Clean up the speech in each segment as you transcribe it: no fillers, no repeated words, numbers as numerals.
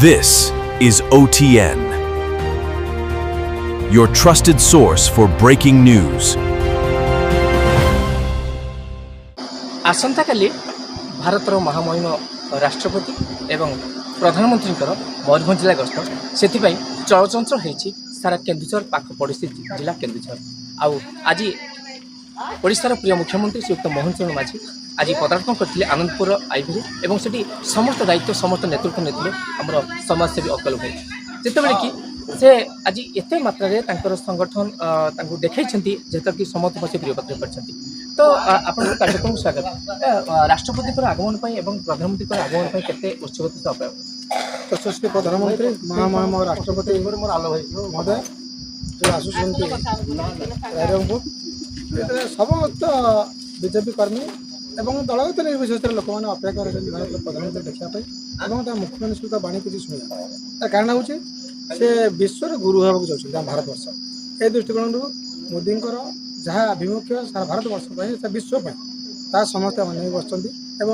This is OTN, your trusted source for breaking news. आसंता काली भारतर महामहिम राष्ट्रपति एवं प्रधानमंत्री मयूरभंज जिला गस्त से चलचंचल होती सारा केन्दुझर पाख पड़ोशी जिला केन्दुझर आउ आज ओडिशार प्रिय मुख्यमंत्री श्रीयुक्त मोहन चरण माझी आज पदार्पण करते आनंदपुर आईभीरे और से समस्त दायित्व समस्त नेतृत्व नेते आमर समाजसेवी अकल भाई जितेबाला कि से आज एत मात्रा संगठन देखा जेहेतु कि समस्त पक्ष प्रिय पात्र कर तो आप कार्यक्रम स्वागत राष्ट्रपति आगमन और प्रधानमंत्री आगमन के उत्सुकता अपेक्षा यशस्वी प्रधानमंत्री महामहिम राष्ट्रपति महोदय जो आसुँच समस्त बीजेपी कर्मी एवं दलगत निर्विशेष लोक मैंने अपेक्षा कर भारत प्रधानमंत्री देखापी मुख्यमंत्री सहित बाणी किसी शुणा तार कारण हूँ से विश्वर गुरु होगा चाहते भारत वर्ष ए दृष्टिकोण मोदी जहाँ आभिमुख्य सारा भारत वर्ष विश्व समस्त अनेक बस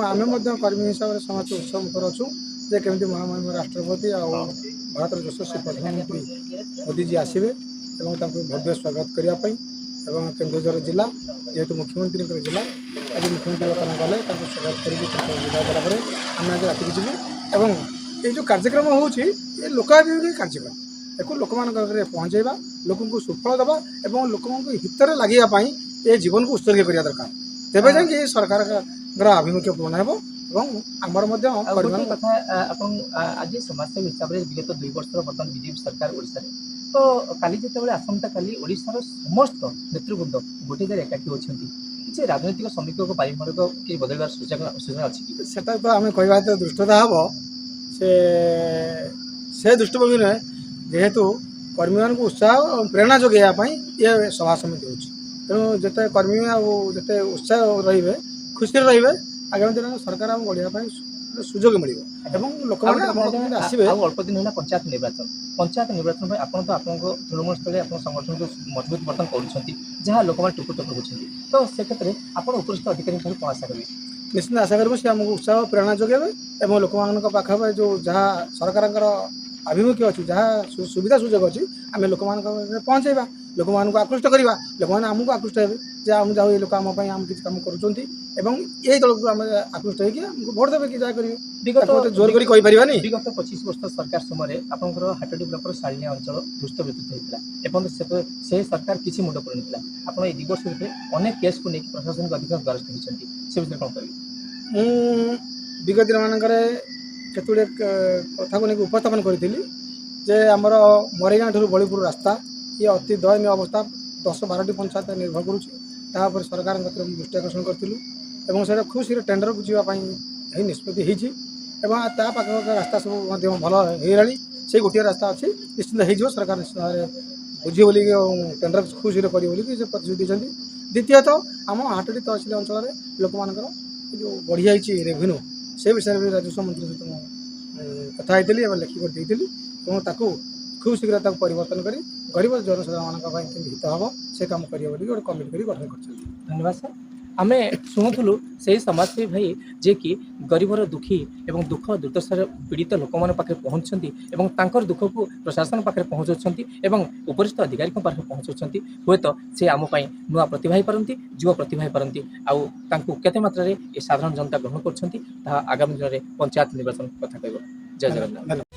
आम कर्मी हिसाब से समस्त उत्सव मुखर अच्छू जे केमी महामहिम राष्ट्रपति आ भारत यशस्वी प्रधानमंत्री मोदी जी आसवे भव्य स्वागत करने केन्दुझर जिला जेहेतु मुख्यमंत्री जिला आज मुख्यमंत्री बर्तमान गले स्वागत कर आम आज राति जीवु ये जो कार्यक्रम होची लोकाभिमुखी कार्यक्रम या लोक मान पहुँचेगा लोक सुफल देवा और लोक हित लगे ये जीवन को उत्सर्ग करने दरकार तेज जाए सरकार आभिमुख्य पूर्ण हो आमर कथा आज समाजसेवी हिसाब से विगत 2 वर्ष बर्तमान बीजेपी सरकार ओडिशा तो काली जिते आसंता काली ओडिशार समस्त नेतृवृंद गोटे जगह एकाठी होती किसी राजनैतिक समीकरण को पारिवारिक कि बदलवार सूचना अच्छी से आम कह दुष्टता हम से दृष्टिभंगी नुहे जेहेतु कर्मी मान उत्साह और प्रेरणा जोगाई ये सभा समिति हो तेणु जिते कर्मी आते उत्साह रे खुशी रे आगामी दिन सरकार आम गढ़ा सुजोग मिले लोक आसवे अल्प दिन है पंचायत निर्वाचन आप तृणमूल स्थल आप संगठन को मजबूत बर्तन कर लोक मैंने टुकुर टुकुर होती तो से क्षेत्र में आप उपरिस्थ अधिकारी कौन आशा करेंगे निश्चित आशा करूँ सी आमको उत्साह प्रेरणा जोगे और लोक पाखे जो जहाँ सरकार आभिमुख्य अच्छी जहाँ सुविधा सुजोग अच्छी आम लोक पहुँचेगा लोक आकृष्ट करवा लोक मैंने आमको आकृष्ट हे आम जाओ ये लोक आम किसी कम कर दल को आम आकृष्ट होगी भोट देवे कि जहाँ करेंगे विगत जोर करें विगत 25 वर्ष सरकार समय आपंकर हाटडी ब्लॉक शालिया अंचल दुष्ट व्यतीत होता से सरकार किसी मुंड पड़न आप दिवर्ष भितर अनेक केस को लेकिन प्रशासन अधिक द्वारस्थ होती से विषय कौन करेंगे विगत दिन मानक केतुड़े कथा को लेकिन उपस्थापन करी जे आमर मरीगाँ ठूँ बड़ीपुर रास्ता ये अति दयनीय अवस्था 10-12टी पंचायत निर्भर करुँच सरकार दृष्टि आकर्षण करूँ से खूब शीघ्र टेंडर बुझाई निष्पत्ति पाख रास्ता सब भल होगा से गोटे रास्ता अच्छी निश्चित हो सरकार निश्चित बुझे बोल टेंडर खूब शीघ्र करेंगे प्रतिश्रुति देते द्वितीयतः आम हाटडी तहसिल अंचल लोक मान जो बढ़ी जाइए रेवेन्यू से विषय में राजस्व मंत्री सहित कथा होती लिखिक खूब शीघ्र परिवर्तन कर गरीब जनसाधारण हित हम से कम करेंगे गोटे कमिटी कर गठन कर धन्यवाद सर आम शुणुलु से समाजसेवी भाई जे कि गरीबर दुखी एवं दुख दुर्दशार पीड़ित लोक मैंने पाखे पहुँचती और दुख को प्रशासन पाखे पहुँचाऊँच उपरिस्थ अधिकारी पाखे पहुँचाऊँच हे तो से आमपाई नुआ प्रतिभा पारती युवा प्रतिभा पारती आउ केते मात्रा ये साधारण जनता ग्रहण कर आगामी दिन में पंचायत निर्वाचन कथा कह जय जगन्नाथ।